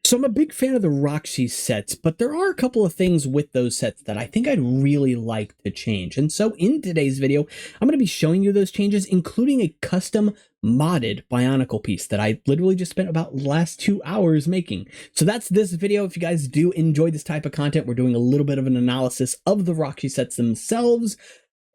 So I'm a big fan of the Rahkshi sets, but there are a couple of things with those sets that I think I'd really like to change. And so in today's video, I'm going to be showing you those changes, including a custom modded Bionicle piece that I literally just spent about the last 2 hours making. So that's this video. If you guys do enjoy this type of content, we're doing a little bit of an analysis of the Rahkshi sets themselves.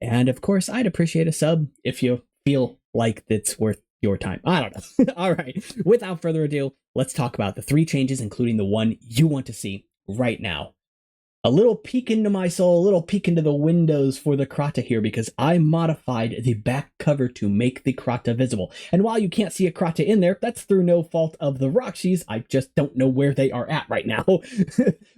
And of course, I'd appreciate a sub if you feel like it's worth your time. I don't know. All right. Without further ado, let's talk about the 3 changes, including the one you want to see right now. A little peek into my soul, a little peek into the windows for the Krata here, because I modified the back cover to make the Krata visible. And while you can't see a Krata in there, that's through no fault of the Rahkshis. I just don't know where they are at right now.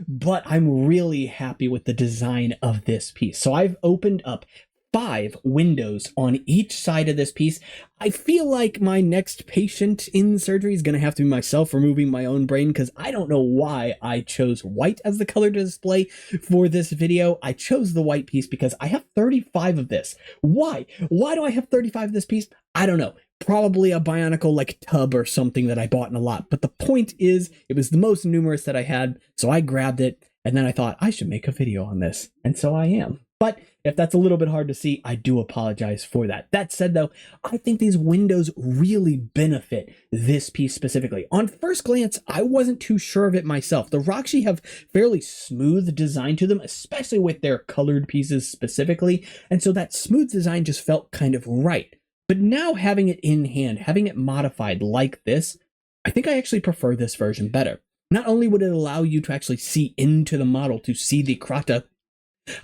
But I'm really happy with the design of this piece. So I've opened up 5 windows on each side of this piece. I feel like my next patient in surgery is going to have to be myself removing my own brain, because I don't know why I chose white as the color to display for this video. I chose the white piece because I have 35 of this. Why? Why do I have 35 of this piece? I don't know. Probably a Bionicle like tub or something that I bought in a lot. But the point is, it was the most numerous that I had, so I grabbed it, and then I thought I should make a video on this. And so I am. But if that's a little bit hard to see, I do apologize for that. That said, though, I think these windows really benefit this piece specifically. On first glance, I wasn't too sure of it myself. The Rahkshi have fairly smooth design to them, especially with their colored pieces specifically. And so that smooth design just felt kind of right. But now having it in hand, having it modified like this, I think I actually prefer this version better. Not only would it allow you to actually see into the model, to see the Krata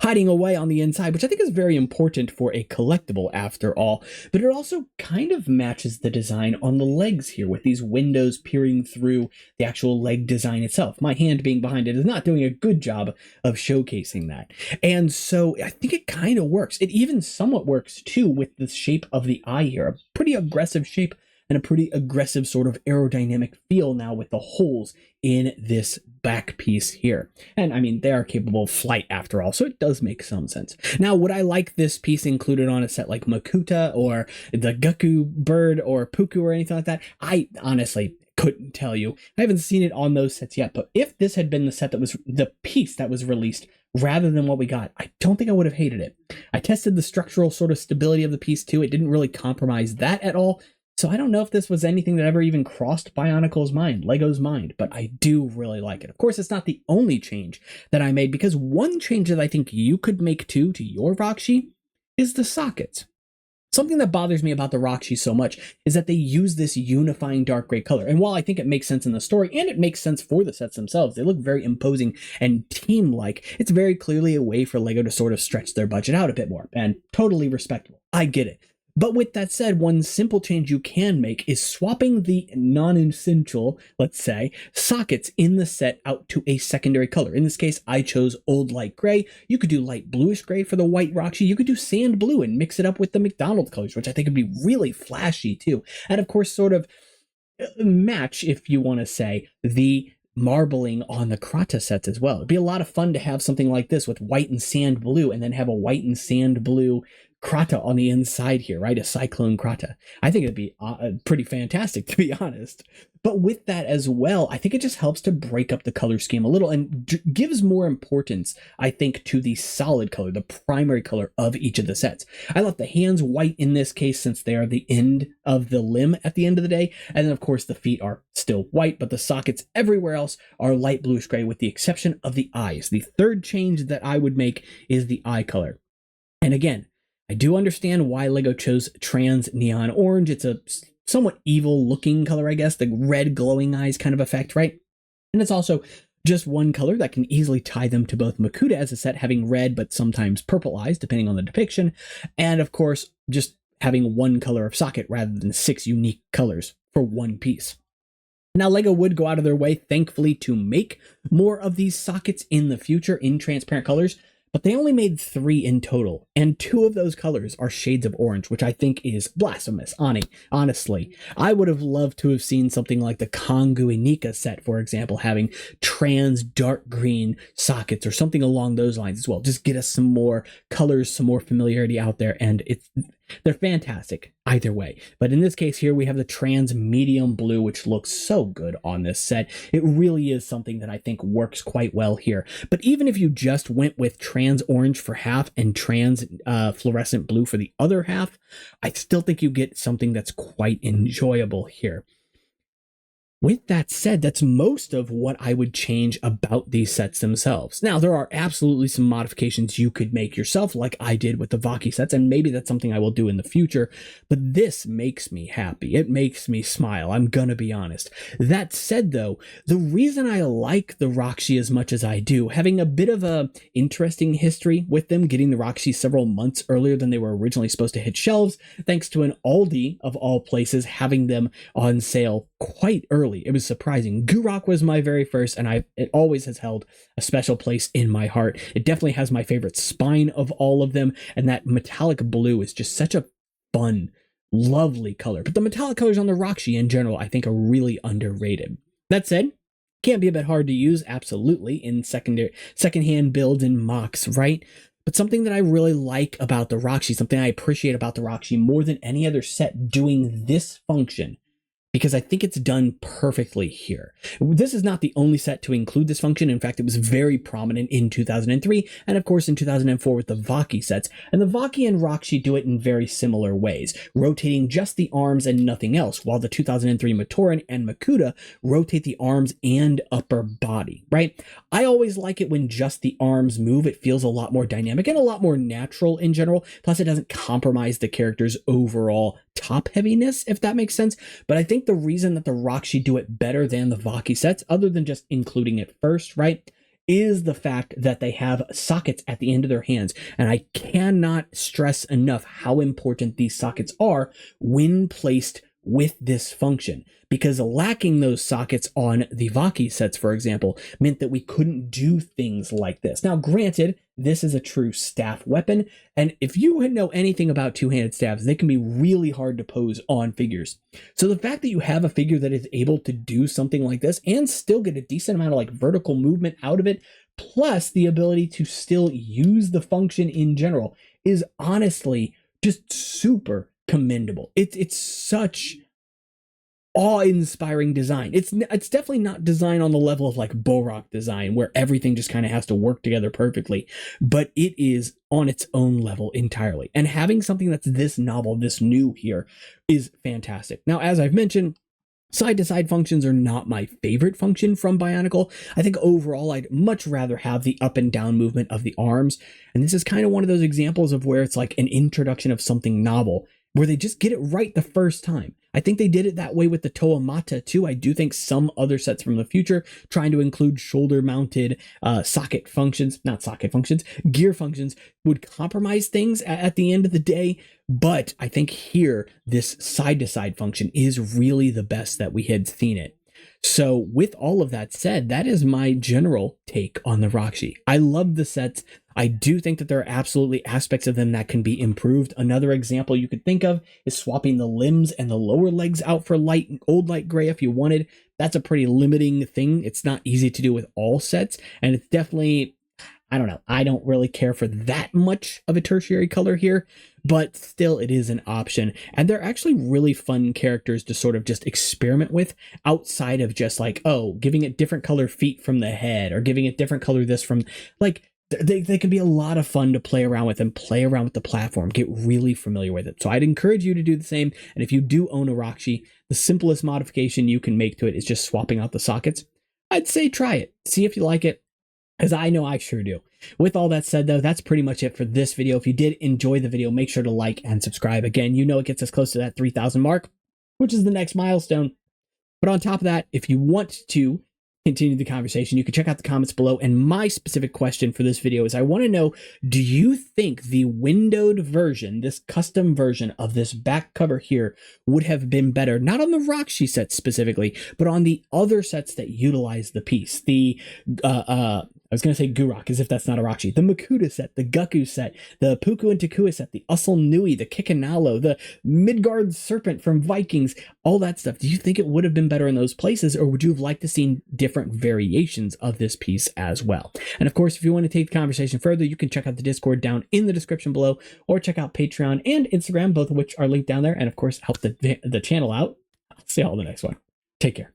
hiding away on the inside, which I think is very important for a collectible after all, but it also kind of matches the design on the legs here with these windows peering through the actual leg design itself. My hand being behind it is not doing a good job of showcasing that. And so I think it kind of works. It even somewhat works too with the shape of the eye here, a pretty aggressive shape and a pretty aggressive sort of aerodynamic feel now with the holes in this back piece here. And I mean, they are capable of flight after all, so it does make some sense. Now, would I like this piece included on a set like Makuta or the Gaku bird or Puku or anything like that? I honestly couldn't tell you. I haven't seen it on those sets yet, but if this had been the set that was the piece that was released rather than what we got, I don't think I would have hated it. I tested the structural sort of stability of the piece too. It didn't really compromise that at all. So I don't know if this was anything that ever even crossed Bionicle's mind, Lego's mind, but I do really like it. Of course, it's not the only change that I made, because one change that I think you could make too to your Rahkshi is the sockets. Something that bothers me about the Rahkshi so much is that they use this unifying dark gray color. And while I think it makes sense in the story, and it makes sense for the sets themselves, they look very imposing and team-like, it's very clearly a way for Lego to sort of stretch their budget out a bit more, and totally respectable. I get it. But with that said, one simple change you can make is swapping the non-essential, let's say, sockets in the set out to a secondary color. In this case, I chose old light gray. You could do light bluish gray for the white Rahkshi. You could do sand blue and mix it up with the McDonald's colors, which I think would be really flashy too. And of course, sort of match, if you want to say, the marbling on the Krata sets as well. It'd be a lot of fun to have something like this with white and sand blue, and then have a white and sand blue Krata on the inside here, right? A cyclone Krata. I think it'd be pretty fantastic, to be honest. But with that as well, I think it just helps to break up the color scheme a little and gives more importance, I think, to the solid color, the primary color of each of the sets. I left the hands white in this case, since they are the end of the limb at the end of the day. And then, of course, the feet are still white, but the sockets everywhere else are light bluish gray, with the exception of the eyes. The third change that I would make is the eye color. And again, I do understand why Lego chose trans neon orange. It's a somewhat evil looking color, I guess, the red glowing eyes kind of effect, right? And it's also just one color that can easily tie them to both Makuta as a set, having red but sometimes purple eyes, depending on the depiction. And of course, just having one color of socket rather than 6 unique colors for one piece. Now, Lego would go out of their way, thankfully, to make more of these sockets in the future in transparent colors, but they only made 3 in total, and 2 of those colors are shades of orange, which I think is blasphemous, honestly. I would have loved to have seen something like the Kongu Inika set, for example, having trans dark green sockets or something along those lines as well. Just get us some more colors, some more familiarity out there, and They're fantastic either way. But in this case here, we have the trans medium blue, which looks so good on this set. It really is something that I think works quite well here. But even if you just went with trans orange for half and trans fluorescent blue for the other half, I still think you get something that's quite enjoyable here. With that said, that's most of what I would change about these sets themselves. Now, there are absolutely some modifications you could make yourself, like I did with the Vaki sets, and maybe that's something I will do in the future, but this makes me happy. It makes me smile, I'm gonna be honest. That said, though, the reason I like the Rahkshi as much as I do, having a bit of a interesting history with them, getting the Rahkshi several months earlier than they were originally supposed to hit shelves, thanks to an Aldi, of all places, having them on sale quite early. It was surprising. Gurok was my very first, and it always has held a special place in my heart. It definitely has my favorite spine of all of them, and that metallic blue is just such a fun, lovely color. But the metallic colors on the Rahkshi in general, I think, are really underrated. That said, can be a bit hard to use, absolutely, in secondhand builds and mocks, right? But something that I really like about the Rahkshi, something I appreciate about the Rahkshi more than any other set doing this function, because I think it's done perfectly here. This is not the only set to include this function. In fact, it was very prominent in 2003 and of course in 2004 with the Vaki sets. And the Vaki and Rahkshi do it in very similar ways, rotating just the arms and nothing else, while the 2003 Matoran and Makuta rotate the arms and upper body, right? I always like it when just the arms move. It feels a lot more dynamic and a lot more natural in general. Plus, it doesn't compromise the character's overall top heaviness, if that makes sense. But I think the reason that the Rahkshi do it better than the Vaki sets, other than just including it first, right, is the fact that they have sockets at the end of their hands. And I cannot stress enough how important these sockets are when placed with this function, because lacking those sockets on the Vaki sets, for example, meant that we couldn't do things like this. Now, granted, this is a true staff weapon, and if you know anything about two-handed staffs, they can be really hard to pose on figures. So the fact that you have a figure that is able to do something like this and still get a decent amount of like vertical movement out of it, plus the ability to still use the function in general, is honestly just super commendable. It's such awe-inspiring design. It's definitely not design on the level of like Borak design, where everything just kind of has to work together perfectly, but it is on its own level entirely. And having something that's this novel, this new here, is fantastic. Now, as I've mentioned, side-to-side functions are not my favorite function from Bionicle. I think overall I'd much rather have the up and down movement of the arms, and this is kind of one of those examples of where it's like an introduction of something novel, where they just get it right the first time. I think they did it that way with the Toa Mata too. I do think some other sets from the future trying to include shoulder-mounted gear functions would compromise things at the end of the day. But I think here, this side-to-side function is really the best that we had seen it. So with all of that said, that is my general take on the Rahkshi. I love the sets. I do think that there are absolutely aspects of them that can be improved. Another example you could think of is swapping the limbs and the lower legs out for old light gray if you wanted. That's a pretty limiting thing. It's not easy to do with all sets, and it's definitely, I don't know, I don't really care for that much of a tertiary color here, but still it is an option. And they're actually really fun characters to sort of just experiment with outside of just like, oh, giving it different color feet from the head or giving it different color this from, like, they can be a lot of fun to play around with and play around with the platform, get really familiar with it. So I'd encourage you to do the same. And if you do own a Rahkshi, the simplest modification you can make to it is just swapping out the sockets. I'd say try it, see if you like it, as I know I sure do. With all that said, though, that's pretty much it for this video. If you did enjoy the video, make sure to like and subscribe. Again, you know it gets us close to that 3,000 mark, which is the next milestone. But on top of that, if you want to continue the conversation, you can check out the comments below. And my specific question for this video is, I want to know, do you think the windowed version, this custom version of this back cover here, would have been better, not on the Rahkshi sets specifically, but on the other sets that utilize the piece, the I was going to say Gurok, as if that's not a Rahkshi. The Makuta set, the Gaku set, the Puku and Takua set, the Usul Nui, the Kikanalo, the Midgard Serpent from Vikings, all that stuff. Do you think it would have been better in those places, or would you have liked to see different variations of this piece as well? And of course, if you want to take the conversation further, you can check out the Discord down in the description below, or check out Patreon and Instagram, both of which are linked down there, and of course, help the channel out. I'll see y'all in the next one. Take care.